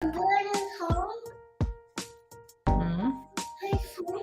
Bird is home. Hmm. Hey, food.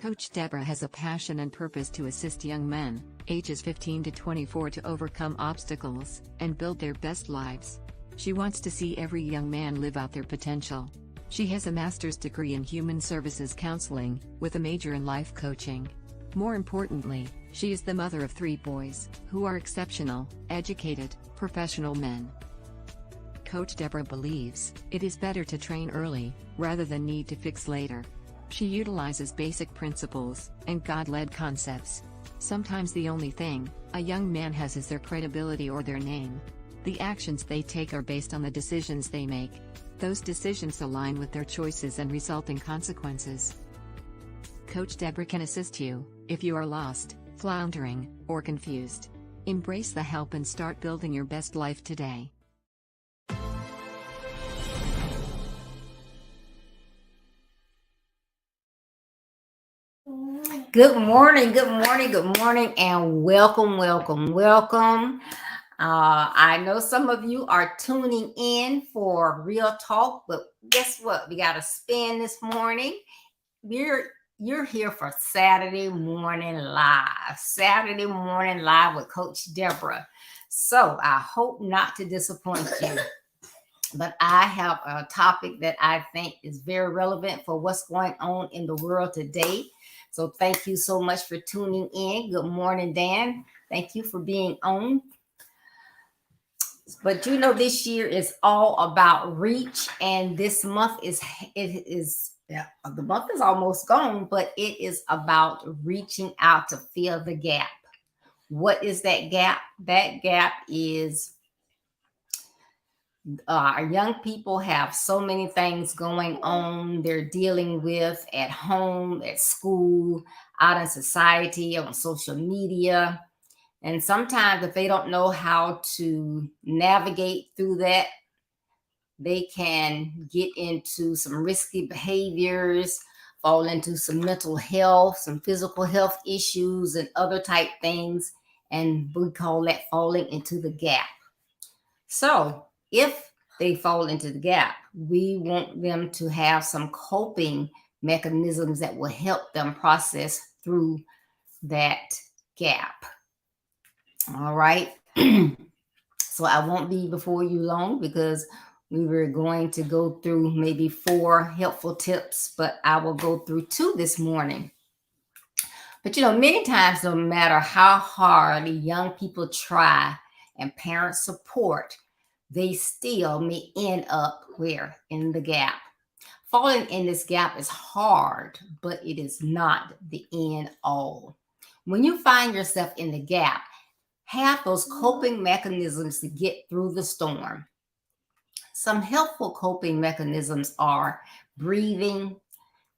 Coach Deborah has a passion and purpose to assist young men, ages 15 to 24, to overcome obstacles and build their best lives. She wants to see every young man live out their potential. She has a master's degree in human services counseling, with a major in life coaching. More importantly, she is the mother of 3 boys, who are exceptional, educated, professional men. Coach Deborah believes it is better to train early, rather than need to fix later. She utilizes basic principles and God-led concepts. Sometimes the only thing a young man has is their credibility or their name. The actions they take are based on the decisions they make. Those decisions align with their choices and result in consequences. Coach Deborah can assist you if you are lost, floundering, or confused. Embrace the help and start building your best life today. Good morning, and welcome. I know some of you are tuning in for Real Talk, but guess what? We got a spin this morning. You're here for Saturday Morning Live with Coach Deborah. So I hope not to disappoint you, but I have a topic that I think is very relevant for what's going on in the world today. So thank you so much for tuning in. Good morning, Dan. Thank you for being on. But you know, this year is all about reach, and this month the month is almost gone, but it is about reaching out to fill the gap. What is that gap? That gap is our young people have so many things going on they're dealing with at home, at school, out in society, on social media. And sometimes if they don't know how to navigate through that, they can get into some risky behaviors, fall into some mental health, some physical health issues, and other type things. And we call that falling into the gap. So if they fall into the gap, we want them to have some coping mechanisms that will help them process through that gap. All right. So I won't be before you long because we were going to go through maybe 4 helpful tips, but I will go through 2 this morning. But you know, many times, no matter how hard young people try and parents support, they still may end up where? In the gap. Falling in this gap is hard, but it is not the end all. When you find yourself in the gap, have those coping mechanisms to get through the storm. Some helpful coping mechanisms are breathing,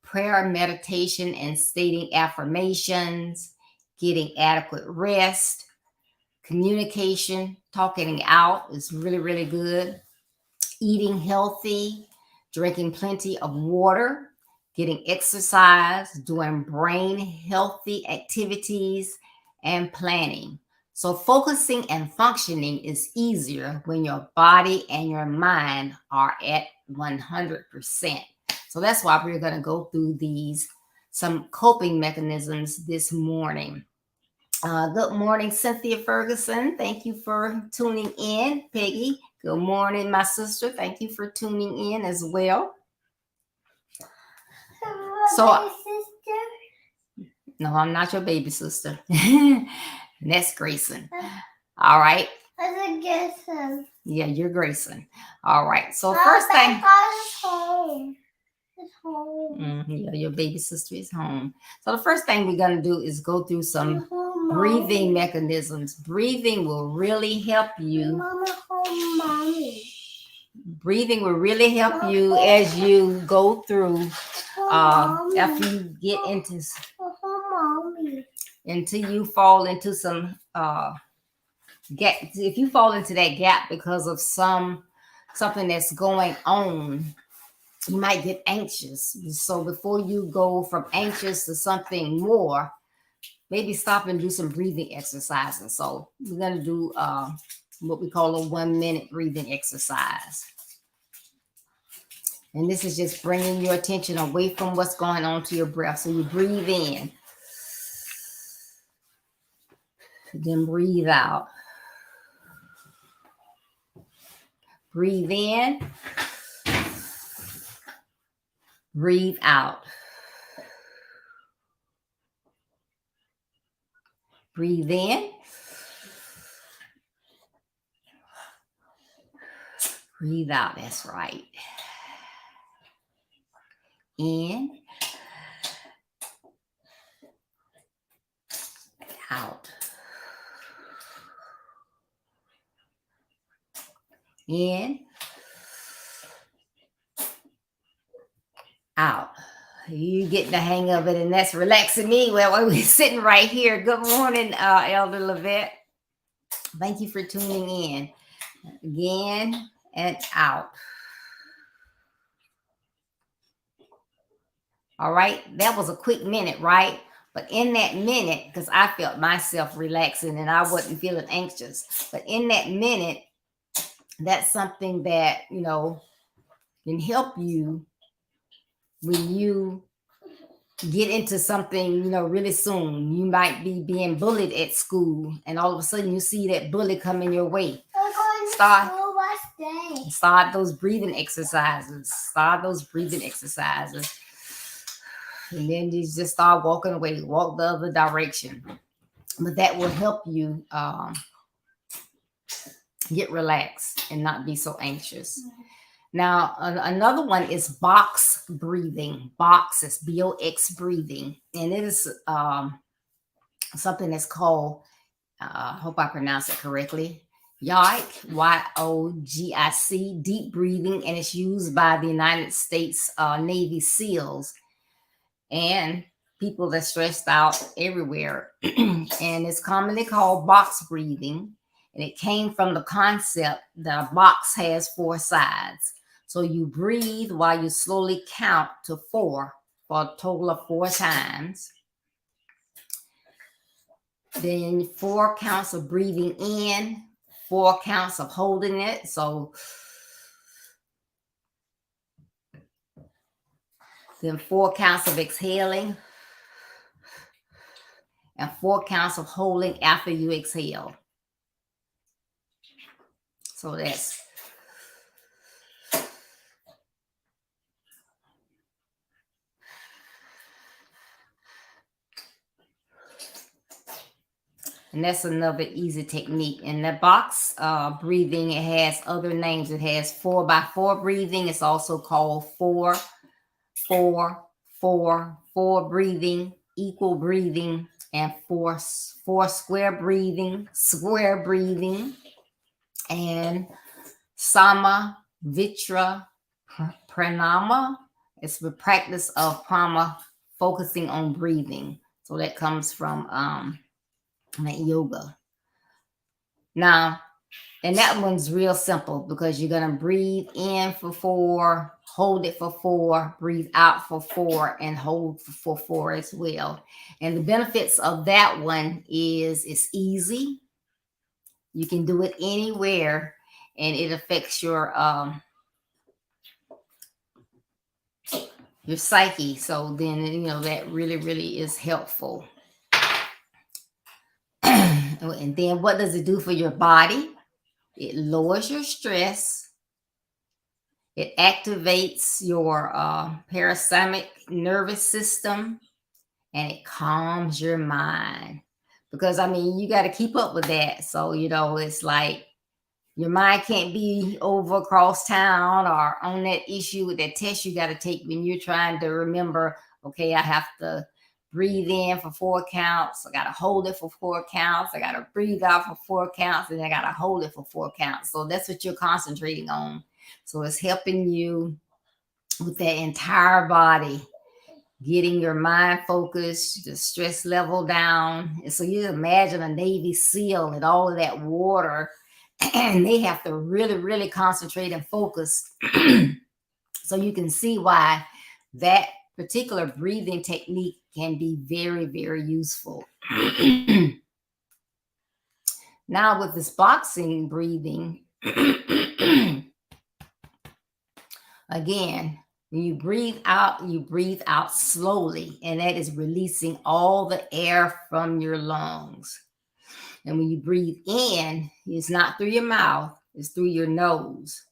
prayer, meditation, and stating affirmations, getting adequate rest, communication, talking out is really, really good, eating healthy, drinking plenty of water, getting exercise, doing brain healthy activities, and planning. So focusing and functioning is easier when your body and your mind are at 100%. So that's why we're going to go through some coping mechanisms this morning. Good morning, Cynthia Ferguson. Thank you for tuning in. Peggy, good morning, my sister. Thank you for tuning in as well. So, no, I'm not your baby sister. That's Grayson. All right. Grayson. Yeah, you're Grayson. All right. So first thing. Home. Yeah, your baby sister is home. So the first thing we're going to do is go through some breathing mechanisms. Breathing will really help you. Breathing will really help you as you go through after you get until you fall into some gap. If you fall into that gap because of something that's going on, you might get anxious. So before you go from anxious to something more, maybe stop and do some breathing exercises. So we're going to do what we call a 1-minute breathing exercise. And this is just bringing your attention away from what's going on to your breath. So you breathe in, then breathe out. Breathe in, breathe out. Breathe in, breathe out. That's right. In, out. In, out. You get the hang of it, and that's relaxing me. Well, we're sitting right here. Good morning, Elder Levette. Thank you for tuning in. Again and out. All right. That was a quick minute, right? But in that minute, because I felt myself relaxing and I wasn't feeling anxious, but in that minute, that's something that, can help you when you get into something, really soon. You might be being bullied at school, and all of a sudden you see that bully coming your way. Start those breathing exercises. And then you just start walking away, walk the other direction. But that will help you get relaxed and not be so anxious. Now, another one is box breathing. Box is B-O-X breathing. And it is something that's called, I hope I pronounce it correctly, YOGIC, Y-O-G-I-C, deep breathing. And it's used by the United States Navy SEALs and people that's stressed out everywhere. And it's commonly called box breathing. And it came from the concept that a box has 4 sides. So you breathe while you slowly count to 4 for a total of 4 times. Then 4 counts of breathing in, 4 counts of holding it. So then 4 counts of exhaling and 4 counts of holding after you exhale. So that's another easy technique. And the box breathing, it has other names. It has 4x4 breathing. It's also called 4 breathing, equal breathing, and 4 square breathing, and Sama Vitra Pranama. It's the practice of prana, focusing on breathing. So that comes from yoga. Now, and that one's real simple because you're going to breathe in for 4, hold it for 4, breathe out for 4, and hold for 4 as well. And the benefits of that one is it's easy. You can do it anywhere, and it affects your psyche. So then, that really, really is helpful. And then what does it do for your body? It lowers your stress. It activates your parasympathetic nervous system, and it calms your mind. Because, you got to keep up with that. So, it's like your mind can't be over across town or on that issue with that test you got to take when you're trying to remember, okay, I have to breathe in for 4 counts. I got to hold it for 4 counts. I got to breathe out for 4 counts. And I got to hold it for 4 counts. So that's what you're concentrating on. So it's helping you with that entire body, getting your mind focused, the stress level down. And so you imagine a Navy SEAL and all of that water, and they have to really, really concentrate and focus. So you can see why that particular breathing technique can be very, very useful. Now with this boxing breathing, again, when you breathe out slowly, and that is releasing all the air from your lungs. And when you breathe in, it's not through your mouth, it's through your nose.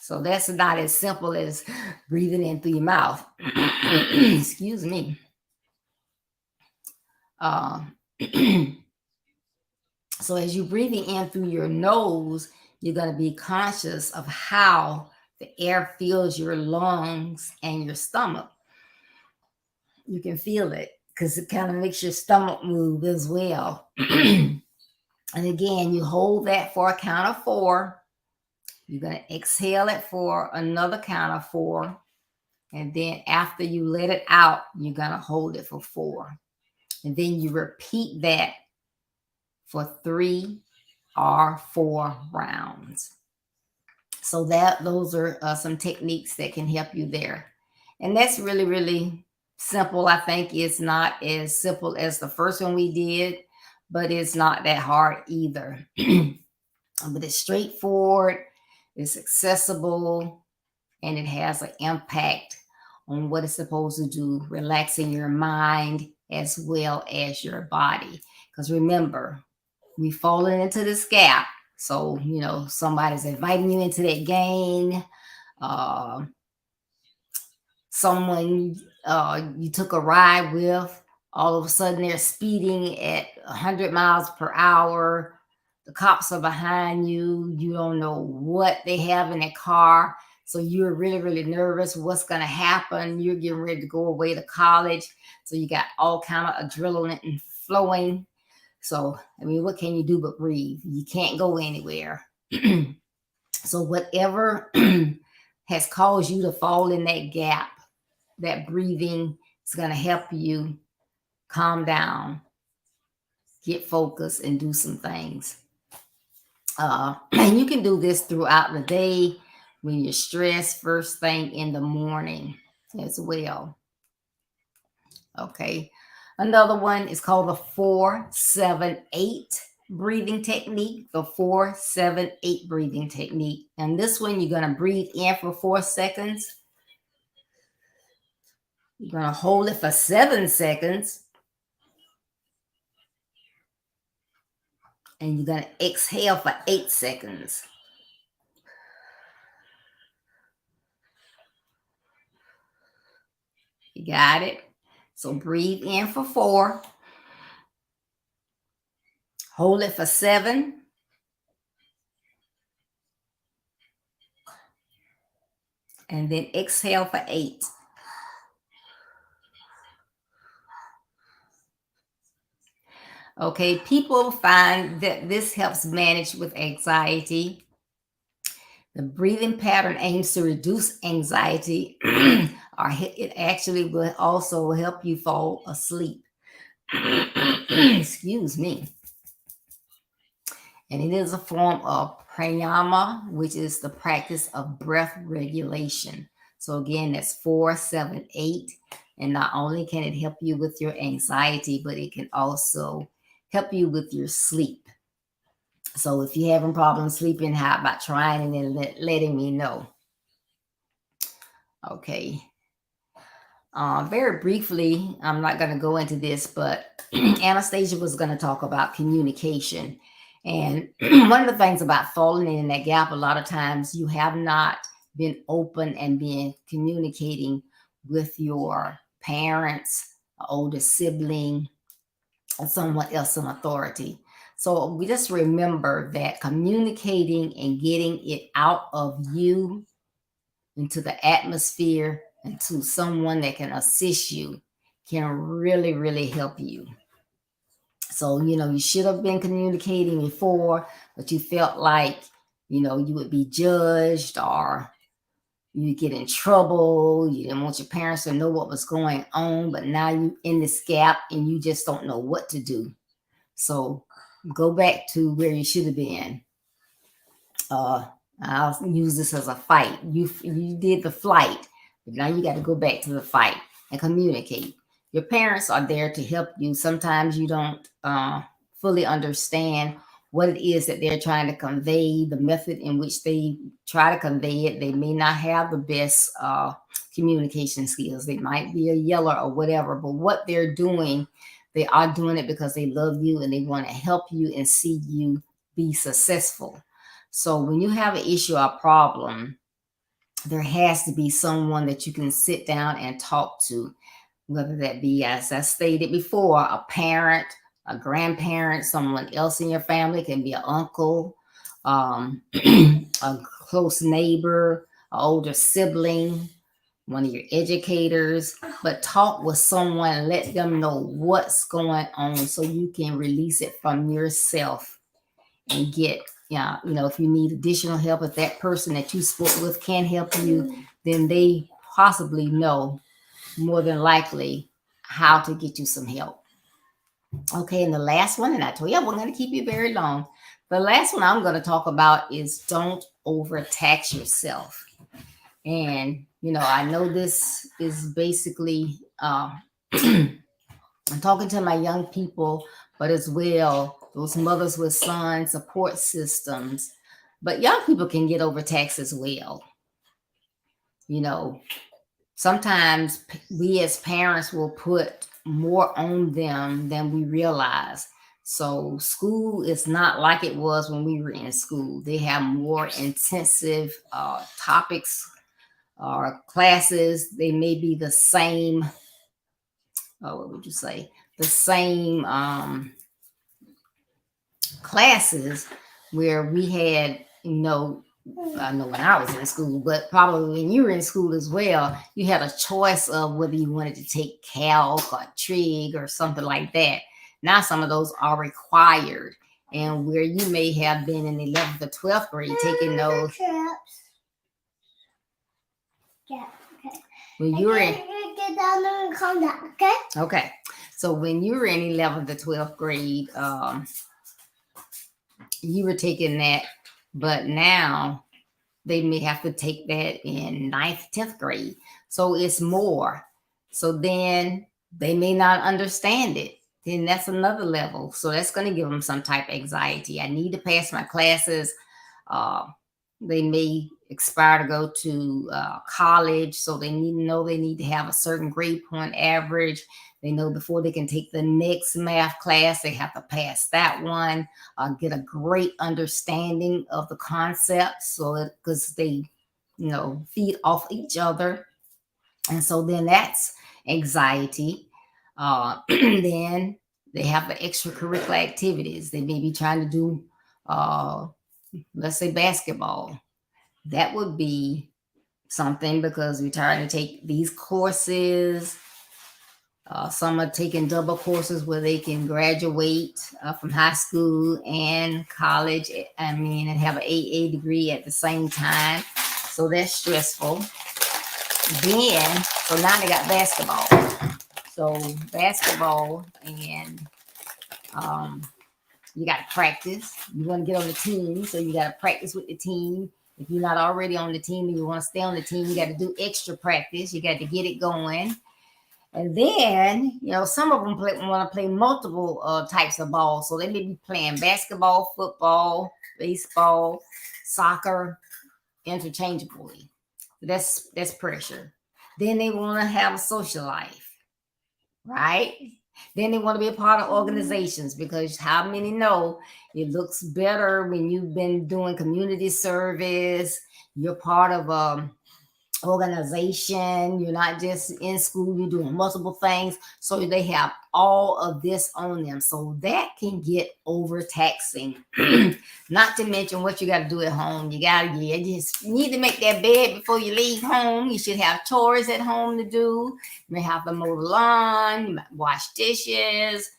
So that's not as simple as breathing in through your mouth. Excuse me. So as you're breathing in through your nose, you're going to be conscious of how the air fills your lungs and your stomach. You can feel it because it kind of makes your stomach move as well. And again, you hold that for a count of 4. You're going to exhale it for another count of 4. And then after you let it out, you're going to hold it for 4. And then you repeat that for 3 or 4 rounds. So those are some techniques that can help you there. And that's really, really simple. I think it's not as simple as the first one we did, but it's not that hard either. But it's straightforward, it's accessible, and it has an impact on what it's supposed to do, relaxing your mind as well as your body. Because remember, we've fallen into this gap. So, somebody's inviting you into that gang. Someone you took a ride with, all of a sudden they're speeding at 100 miles per hour. The cops are behind you. You don't know what they have in their car. So you're really, really nervous. What's going to happen? You're getting ready to go away to college. So you got all kind of adrenaline flowing. So, what can you do but breathe? You can't go anywhere. So whatever has caused you to fall in that gap, that breathing is going to help you calm down, get focused, and do some things. And you can do this throughout the day when you're stressed, first thing in the morning as well. Okay. Another one is called the 4-7-8 breathing technique. The 4-7-8 breathing technique. And this one, you're going to breathe in for 4 seconds. You're going to hold it for 7 seconds. And you're going to exhale for 8 seconds. You got it? So breathe in for 4. Hold it for 7. And then exhale for 8. Okay, people find that this helps manage with anxiety. The breathing pattern aims to reduce anxiety, or it actually will also help you fall asleep. Excuse me. And it is a form of pranayama, which is the practice of breath regulation. So again, that's 4-7-8. And not only can it help you with your anxiety, but it can also help you with your sleep. So if you're having problems sleeping, how about trying and then letting me know? Okay. Very briefly, I'm not going to go into this, but Anastasia was going to talk about communication. And one of the things about falling in that gap, a lot of times you have not been open and been communicating with your parents, older sibling, or someone else in authority. So we just remember that communicating and getting it out of you into the atmosphere and to someone that can assist you can really, really help you. So, you should have been communicating before, but you felt like, you would be judged or you get in trouble. You didn't want your parents to know what was going on, but now you're in this gap and you just don't know what to do. So go back to where you should have been. I'll use this as a fight. You did the flight, but now you got to go back to the fight and communicate. Your parents are there to help you. Sometimes you don't fully understand what it is that they're trying to convey, the method in which they try to convey it. They may not have the best communication skills. They might be a yeller or whatever, but what they're doing, they are doing it because they love you and they want to help you and see you be successful. So when you have an issue or problem, there has to be someone that you can sit down and talk to, whether that be, as I stated before, a parent, a grandparent, someone else in your family. It can be an uncle, a close neighbor, an older sibling, one of your educators, but talk with someone and let them know what's going on so you can release it from yourself and get, if you need additional help, if that person that you spoke with can help you, then they possibly know more than likely how to get you some help. Okay, and the last one, and I told you I wasn't going to keep you very long. The last one I'm going to talk about is don't overtax yourself. And, I know this is basically, I'm talking to my young people, but as well, those mothers with sons, support systems. But young people can get overtaxed as well. You know, sometimes we as parents will put more on them than we realize. So school is not like it was when we were in school. They have more intensive topics or classes. They may be the same. What would you say? The same classes where we had, I know when I was in school, but probably when you were in school as well, you had a choice of whether you wanted to take calc or trig or something like that. Now some of those are required, and where you may have been in 11th or 12th grade taking those. Yeah, okay. When you were in, Get down there and calm down, okay? okay, so when you were in 11th or 12th grade, you were taking that, but now they may have to take that in 9th, 10th grade. So it's more. So then they may not understand it. Then that's another level. So that's going to give them some type of anxiety. I need to pass my classes. Uh, they may expire to go to college. So they need to know they need to have a certain grade point average. They know before they can take the next math class, they have to pass that one, get a great understanding of the concepts, so because they, feed off each other. And so then that's anxiety. Then they have the extracurricular activities. They may be trying to do, let's say, basketball. That would be something because we're trying to take these courses. Some are taking double courses where they can graduate from high school and college. And have an AA degree at the same time. So that's stressful. Then, so now they got basketball. So basketball, and you got to practice. You want to get on the team, so you got to practice with the team. If you're not already on the team and you want to stay on the team, you got to do extra practice. You got to get it going. And then, some of them want to play multiple types of ball. So they may be playing basketball, football, baseball, soccer, interchangeably. That's pressure. Then they want to have a social life, right? Then they want to be a part of organizations, because how many know it looks better when you've been doing community service, you're part of a organization, you're not just in school, you're doing multiple things. So they have all of this on them. So that can get overtaxing. Not to mention what you got to do at home. You need to make that bed before you leave home. You should have chores at home to do. You may have to mow the lawn, you might wash dishes,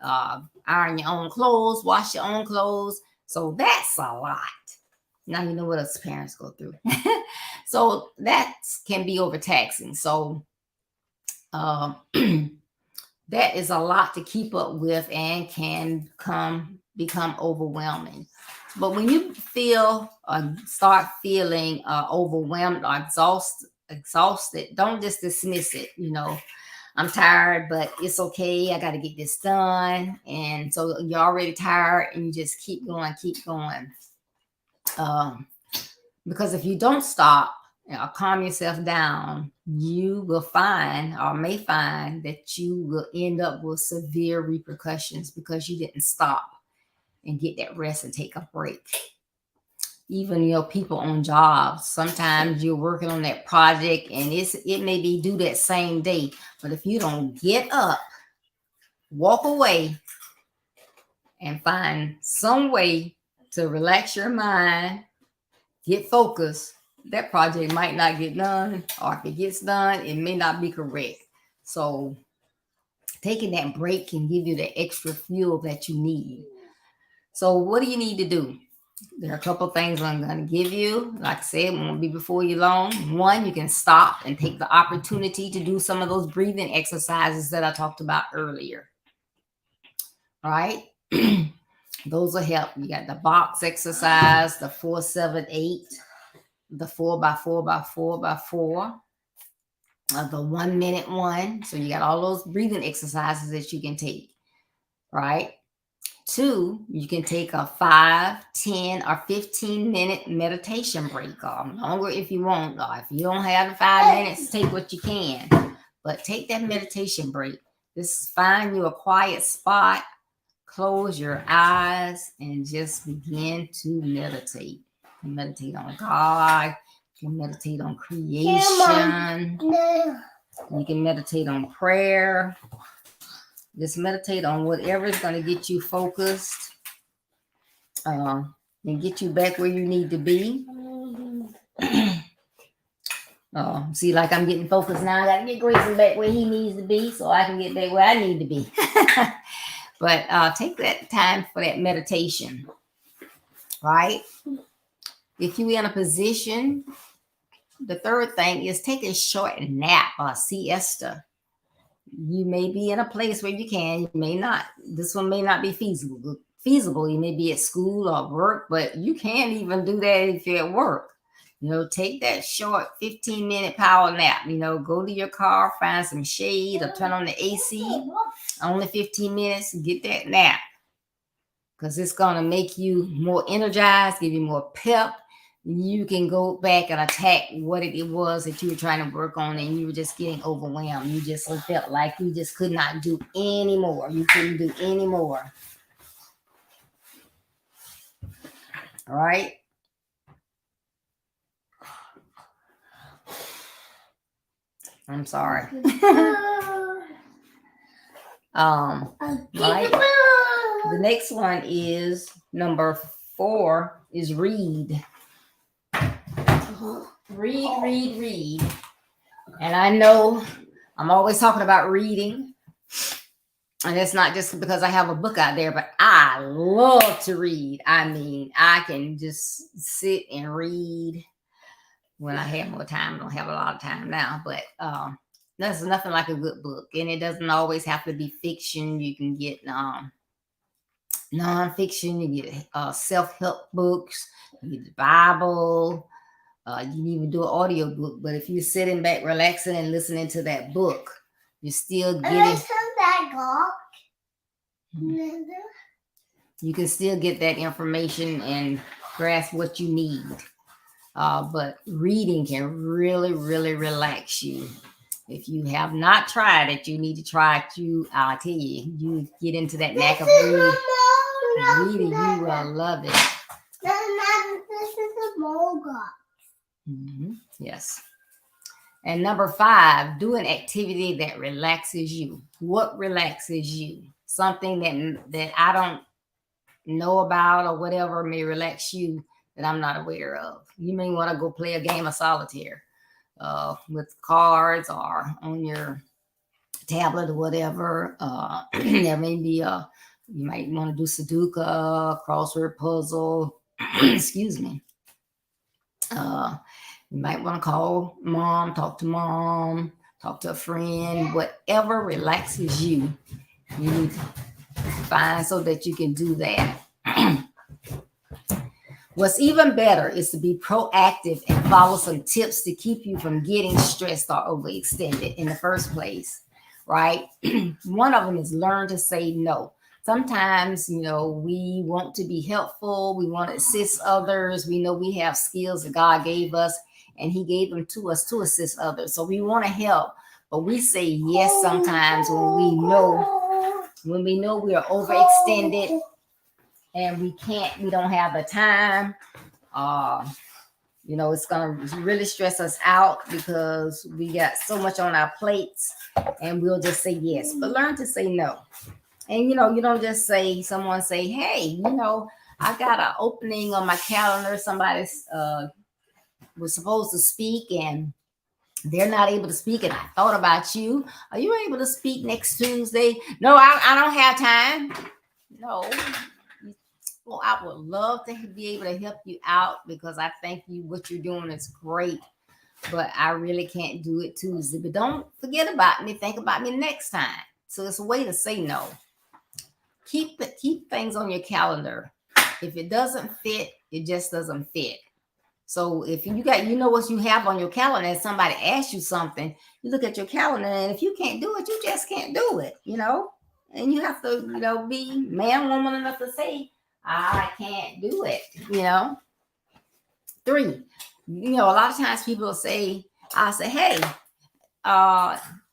iron your own clothes, wash your own clothes. So that's a lot. Now you know what us parents go through. So that can be overtaxing. So that is a lot to keep up with and can become overwhelming. But when you start feeling overwhelmed or exhausted, don't just dismiss it. I'm tired, but it's okay. I got to get this done. And so you're already tired and you just keep going. Because if you don't stop or calm yourself down, you will may find that you will end up with severe repercussions because you didn't stop and get that rest and take a break. Even people on jobs, sometimes you're working on that project and it may be due that same day, but if you don't get up, walk away, and find some way to relax your mind, get focused, that project might not get done, or if it gets done, it may not be correct. So taking that break can give you the extra fuel that you need. So what do you need to do? There are a couple of things I'm going to give you. Like I said, it won't be before you long. One, you can stop and take the opportunity to do some of those breathing exercises that I talked about earlier. right? Those will help. You got the box exercise, the 4-7-8, the 4x4x4x4, the 1 minute one. So you got all those breathing exercises that you can take, right? 2, you can take a 5, 10, or 15-minute meditation break. Longer if you want. Or if you don't have the 5 minutes, take what you can. But take that meditation break. Just find you a quiet spot, close your eyes, and just begin to meditate. You can meditate on God. You can meditate on creation. You can meditate on prayer. Just meditate on whatever is going to get you focused and get you back where you need to be. See, like I'm getting focused now. I got to get Grayson back where he needs to be so I can get back where I need to be. But take that time for that meditation, right? If you're in a position, the third thing is take a short nap or siesta. You may be in a place where you can, you may not. This one may not be feasible. You may be at school or work, but you can't even do that if you're at work. Take that short 15-minute power nap. Go to your car, find some shade, or turn on the AC. Only 15 minutes, get that nap. Because it's going to make you more energized, give you more pep. You can go back and attack what it was that you were trying to work on, and you were just getting overwhelmed. You just felt like you just could not do anymore. You couldn't do anymore. All right. I'm sorry. Right. The next one is number 4 is read. Read. And I know I'm always talking about reading. And it's not just because I have a book out there, but I love to read. I mean, I can just sit and read when I have more time. I don't have a lot of time now, but there's nothing like a good book. And it doesn't always have to be fiction. You can get nonfiction. You get self-help books. You get the Bible. You can even do an audio book. But if you're sitting back, relaxing, and listening to that book, you're still getting... You can still get that information and grasp what you need. But reading can really, really relax you. If you have not tried it, you need to try it. I'll tell you, you get into that knack of reading, you will love it. This is a mocha. Yes. And number 5, do an activity that relaxes you. What relaxes you? Something that I don't know about or whatever may relax you that I'm not aware of. You may want to go play a game of solitaire with cards or on your tablet or whatever. There may be you might want to do Sudoku, crossword puzzle. Excuse me. You might want to call mom, talk to a friend, whatever relaxes you. You need to find so that you can do that. What's even better is to be proactive and follow some tips to keep you from getting stressed or overextended in the first place, right? One of them is learn to say no. Sometimes, we want to be helpful. We want to assist others. We know we have skills that God gave us, and he gave them to us to assist others. So we want to help, but we say yes sometimes when we know we are overextended and we don't have the time. It's going to really stress us out because we got so much on our plates, and we'll just say yes. But learn to say no. And, you don't just someone say, hey, I got an opening on my calendar. Somebody was supposed to speak and they're not able to speak. And I thought about you. Are you able to speak next Tuesday? No, I don't have time. No. Well, I would love to be able to help you out because I think what you're doing is great. But I really can't do it Tuesday. But don't forget about me. Think about me next time. So it's a way to say no. keep things on your calendar. If it doesn't fit, it just doesn't fit. So if you got, what you have on your calendar, and somebody asks you something, you look at your calendar, and if you can't do it, you just can't do it, and you have to, be man, woman enough to say, I can't do it, 3, a lot of times people will say, I'll say, hey,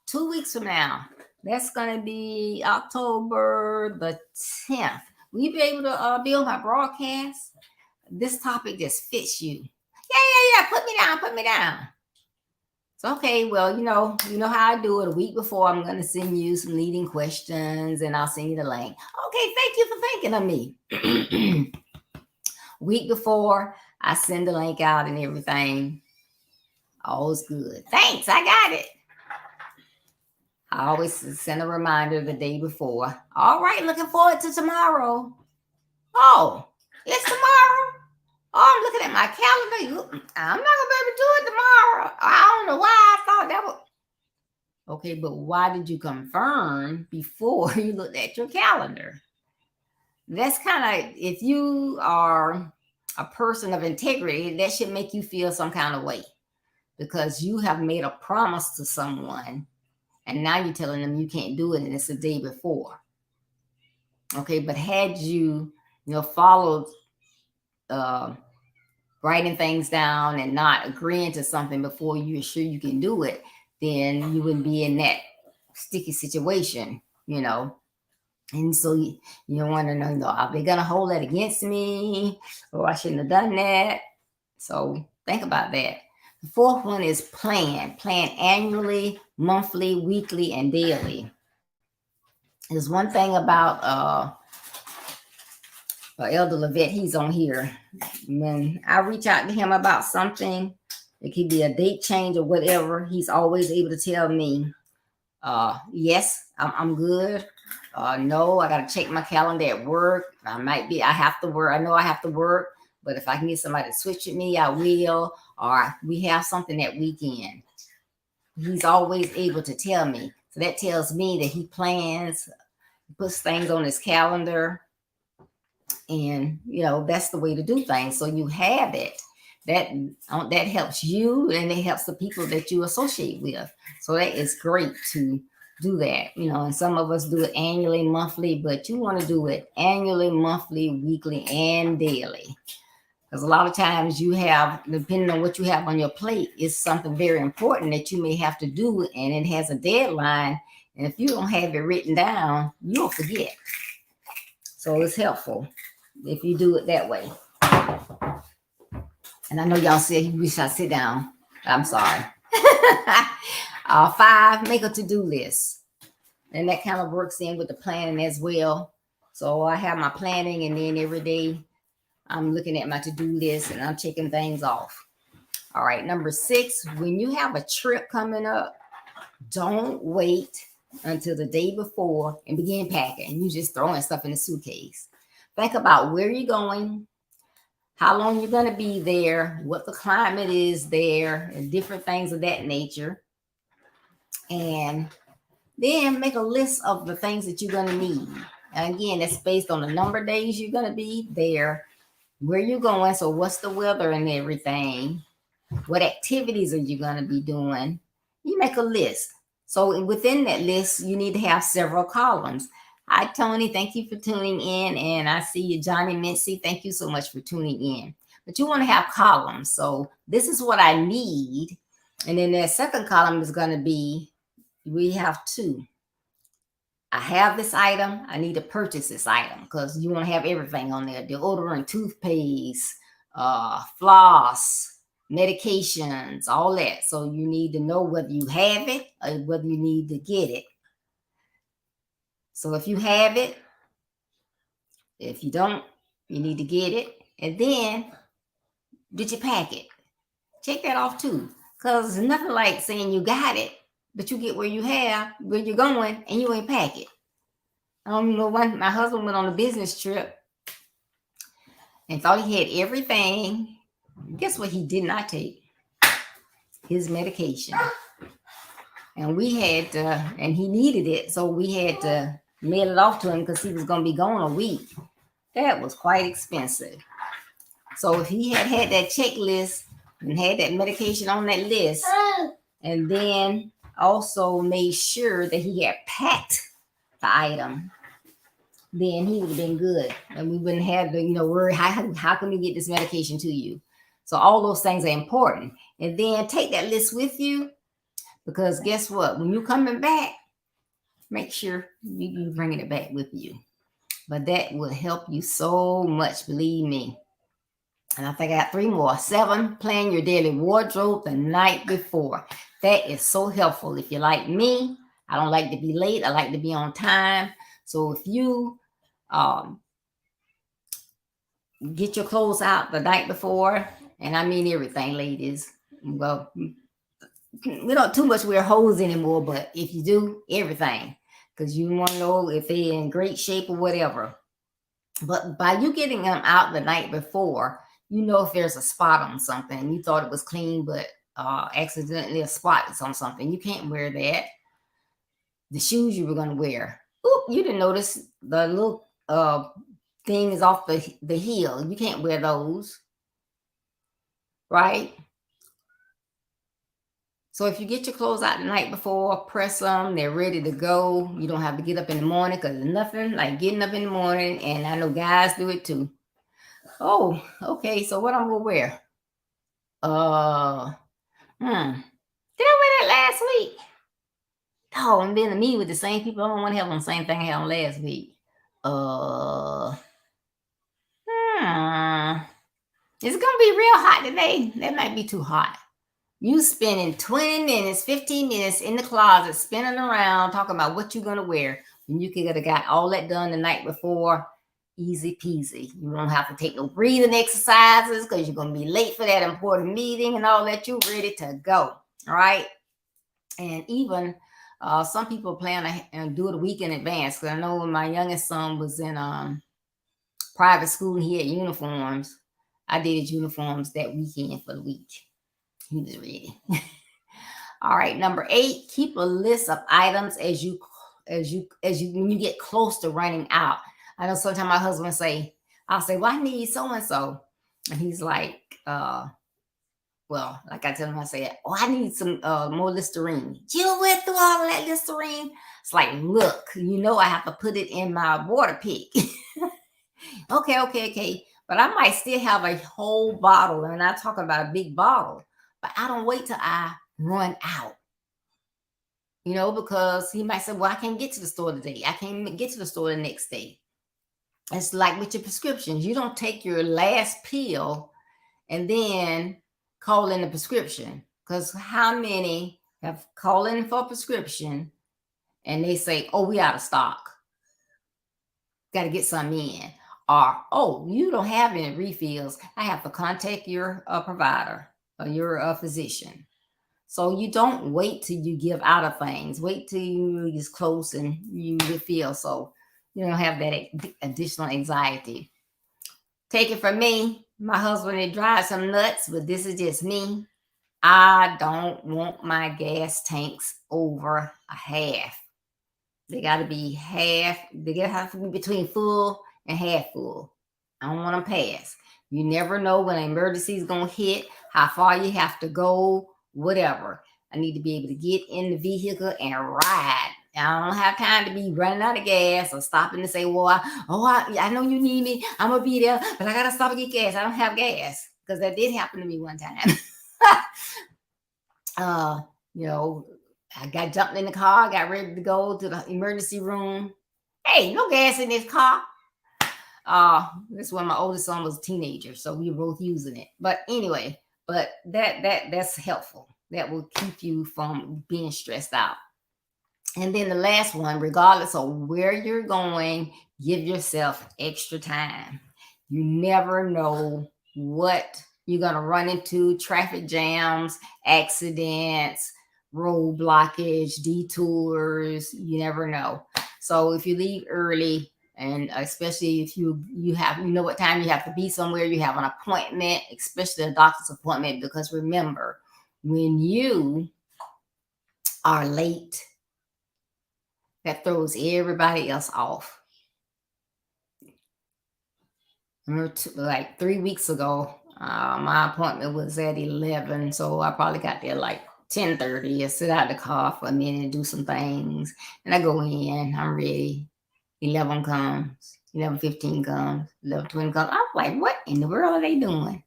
2 weeks from now, that's going to be October the 10th. Will you be able to be on my broadcast? This topic just fits you. Yeah. Put me down. So, okay, well, you know how I do it. A week before, I'm going to send you some leading questions and I'll send you the link. Okay, thank you for thinking of me. Week before, I send the link out and everything. All's good. Thanks, I got it. I always send a reminder the day before. All right, looking forward to tomorrow. Oh, it's tomorrow? Oh, I'm looking at my calendar. I'm not going to be able to do it tomorrow. I don't know why I thought that was. Okay, but why did you confirm before you looked at your calendar? That's kind of, if you are a person of integrity, that should make you feel some kind of way because you have made a promise to someone and now you're telling them you can't do it and it's the day before. Okay, but had you, followed writing things down and not agreeing to something before you're sure you can do it, then you wouldn't be in that sticky situation, And so you want to know, are they going to hold that against me? Or I shouldn't have done that. So think about that. The 4th one is plan. Plan annually, monthly, weekly, and daily. There's one thing about Elder Levette, he's on here. When I reach out to him about something, it could be a date change or whatever, he's always able to tell me, yes, I'm good. No, I got to check my calendar at work. I have to work. I know I have to work, but if I can get somebody to switch with me, I will. Or we have something that weekend. He's always able to tell me. So that tells me that he plans, puts things on his calendar. And, that's the way to do things. So you have it. That helps you and it helps the people that you associate with. So that is great to do that, and some of us do it annually, monthly, but you want to do it annually, monthly, weekly, and daily. Because a lot of times you have, depending on what you have on your plate, is something very important that you may have to do, and it has a deadline. And if you don't have it written down, you'll forget. So it's helpful if you do it that way. And I know y'all said you wish I sit down. I'm sorry. 5, make a to-do list. And that kind of works in with the planning as well. So I have my planning, and then every day I'm looking at my to-do list and I'm checking things off. All right, number 6, when you have a trip coming up, don't wait until the day before and begin packing. You just throwing stuff in the suitcase. Think about where you're going, how long you're going to be there, what the climate is there, and different things of that nature. And then make a list of the things that you're going to need. And again, that's based on the number of days you're going to be there, where you're going. So what's the weather and everything? What activities are you going to be doing? You make a list. So within that list, you need to have several columns. Hi, Tony. Thank you for tuning in. And I see you, Johnny Mincy. Thank you so much for tuning in. But you want to have columns. So this is what I need. And then the second column is going to be, we have 2. I have this item. I need to purchase this item because you want to have everything on there. Deodorant, toothpaste, floss, medications, all that. So you need to know whether you have it or whether you need to get it. So if you have it, if you don't, you need to get it. And then did you pack it? Check that off too. Because there's nothing like saying you got it, but you get where you're going and you ain't pack it. I don't know, my husband went on a business trip and thought he had everything. Guess what he did not take? His medication. And we had to, and he needed it, so we had to mail it off to him because he was going to be gone a week. That was quite expensive. So if he had that checklist and had that medication on that list, and then also made sure that he had packed the item, then he would have been good. And we wouldn't have the, worry, how can we get this medication to you? So all those things are important. And then take that list with you, because guess what? When you're coming back, make sure you bringing it back with you. But that will help you so much, believe me. And I think I got 3 more. 7, plan your daily wardrobe the night before. That is so helpful. If you're like me, I don't like to be late. I like to be on time. So if you get your clothes out the night before, and I mean everything, ladies. Well, we don't too much wear hose anymore, but if you do, everything, because you want to know if they're in great shape or whatever. But by you getting them out the night before, you know if there's a spot on something. You thought it was clean, but accidentally a spot is on something. You can't wear that. The shoes you were going to wear. Oop, you didn't notice the little thing is off the heel. You can't wear those. Right? So if you get your clothes out the night before, press them, they're ready to go. You don't have to get up in the morning, because there's nothing like getting up in the morning. And I know guys do it too. Oh, okay. So what I'm gonna wear? Did I wear that last week? Oh, I'm being to meet with the same people. I don't want to have on the same thing I had on last week. It's gonna be real hot today. That might be too hot. You spending 20 minutes, 15 minutes in the closet, spinning around, talking about what you're going to wear, when you could have got all that done the night before. Easy peasy. You don't have to take no breathing exercises, because you're going to be late for that important meeting and all that. You're ready to go. All right. And even some people plan to do it a week in advance. Because I know when my youngest son was in private school and he had uniforms, I did his uniforms that weekend for the week. He was ready. All right, number 8, keep a list of items as you when you get close to running out. I know sometimes my husband I'll say, well, I need so and so, and he's like, well, like I tell him, I say, oh, I need some more Listerine. You went through all of that Listerine. It's like, look, I have to put it in my water pick. Okay. But I might still have a whole bottle, and I'm not talking about a big bottle. But I don't wait till I run out, because he might say, well, I can't get to the store today. I can't get to the store the next day. It's like with your prescriptions. You don't take your last pill and then call in a prescription, because how many have called in for a prescription and they say, oh, we out of stock. Got to get some in. Or, oh, you don't have any refills. I have to contact your provider or your physician. So you don't wait till you give out of things. Wait till you get close and you refill, so you don't have that additional anxiety. Take it from me. My husband, it drives some nuts, but this is just me. I don't want my gas tanks over a half. They got to be half. They got to have to be between full and half full. I don't want them past. You never know when an emergency is going to hit, how far you have to go, whatever. I need to be able to get in the vehicle and ride. I don't have time to be running out of gas or stopping to say, well, I know you need me. I'm going to be there, but I got to stop and get gas. I don't have gas, because that did happen to me one time. I got jumped in the car, got ready to go to the emergency room. Hey, no gas in this car. This when my oldest son was a teenager, so we were both using it. But anyway, that's helpful. That will keep you from being stressed out. And then the last one, regardless of where you're going, give yourself extra time. You never know what you're going to run into: traffic jams, accidents, road blockage, detours. You never know. So if you leave early, and especially if you know what time you have to be somewhere, you have an appointment, especially a doctor's appointment, because remember, when you are late, that throws everybody else off. Remember, like 3 weeks ago, my appointment was at 11, so I probably got there like 10:30. I sit out the car for a minute and do some things, and I go in. I'm ready. 11 comes, 11:15 comes, 11:20 comes. I was like, what in the world are they doing?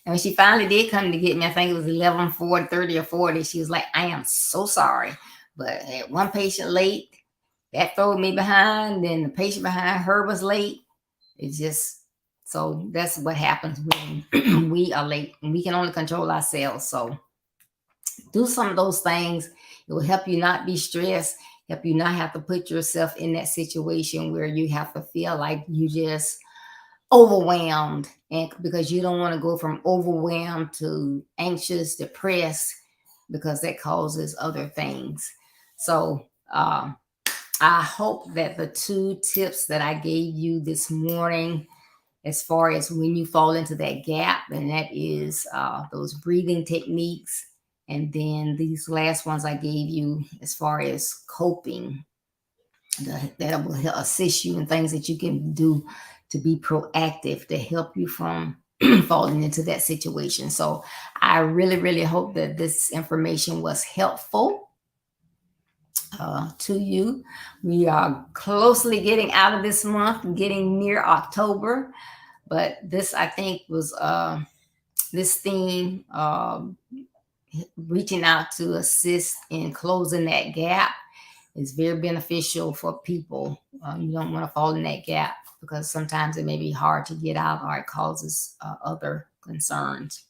And when she finally did come to get me, I think it was 11:30 or 40. She was like, I am so sorry, but I had one patient late. That threw me behind. Then the patient behind her was late. It's just, so that's what happens when we are late. And we can only control ourselves. So do some of those things. It will help you not be stressed, help you not have to put yourself in that situation where you have to feel like you just overwhelmed, and because you don't want to go from overwhelmed to anxious, depressed, because that causes other things. So I hope that the 2 tips that I gave you this morning, as far as when you fall into that gap, and that is those breathing techniques, and then these last ones I gave you as far as coping, that will help assist you in things that you can do to be proactive to help you from falling into that situation. So I really, really hope that this information was helpful to you. We are closely getting out of this month, getting near October, but this, I think, was this theme, reaching out to assist in closing that gap, is very beneficial for people. You don't want to fall in that gap, because sometimes it may be hard to get out, or it causes other concerns.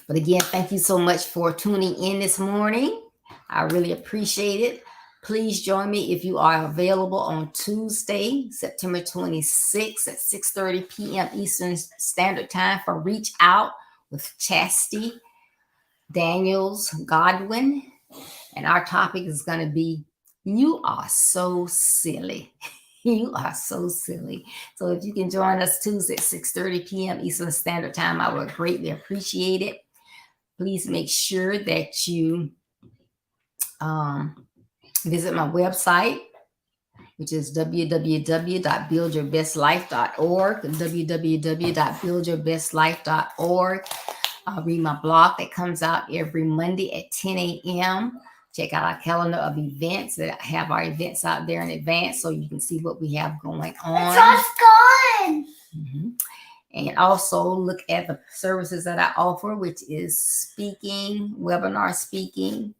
But again, thank you so much for tuning in this morning. I really appreciate it. Please join me if you are available on Tuesday, September 26th at 6:30 p.m. Eastern Standard Time for Reach Out with Chastity Daniels Godwin. And our topic is going to be, you are so silly. You are so silly. So if you can join us Tuesday at 6:30 p.m. Eastern Standard Time, I would greatly appreciate it. Please make sure that you visit my website, which is www.buildyourbestlife.org, www.buildyourbestlife.org. Read my blog that comes out every Monday at 10 a.m. Check out our calendar of events that have our events out there in advance, so you can see what we have going on. It's all gone. And also look at the services that I offer, which is speaking, webinar speaking.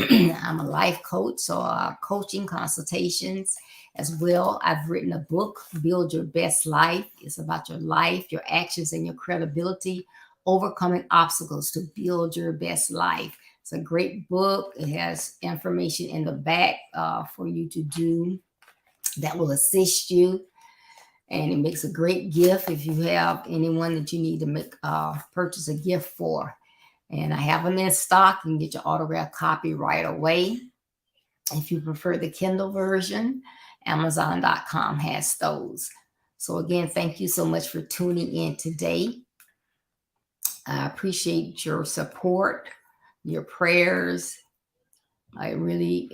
I'm a life coach, so coaching consultations as well. I've written a book, Build Your Best Life. It's about your life, your actions, and your credibility, overcoming obstacles to build your best life. It's a great book. It has information in the back for you to do that will assist you. And it makes a great gift if you have anyone that you need to make purchase a gift for. And I have them in stock. You can get your autographed copy right away. If you prefer the Kindle version, Amazon.com has those. So again, thank you so much for tuning in today. I appreciate your support, your prayers. It really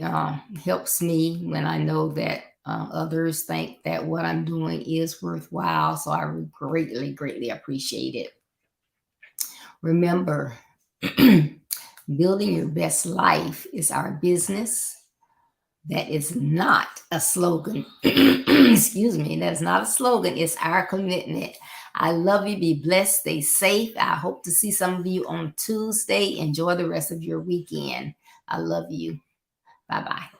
helps me when I know that others think that what I'm doing is worthwhile. So I greatly, greatly appreciate it. Remember, building your best life is our business. That is not a slogan. Excuse me. That's not a slogan. It's our commitment. I love you. Be blessed. Stay safe. I hope to see some of you on Tuesday. Enjoy the rest of your weekend. I love you. Bye-bye.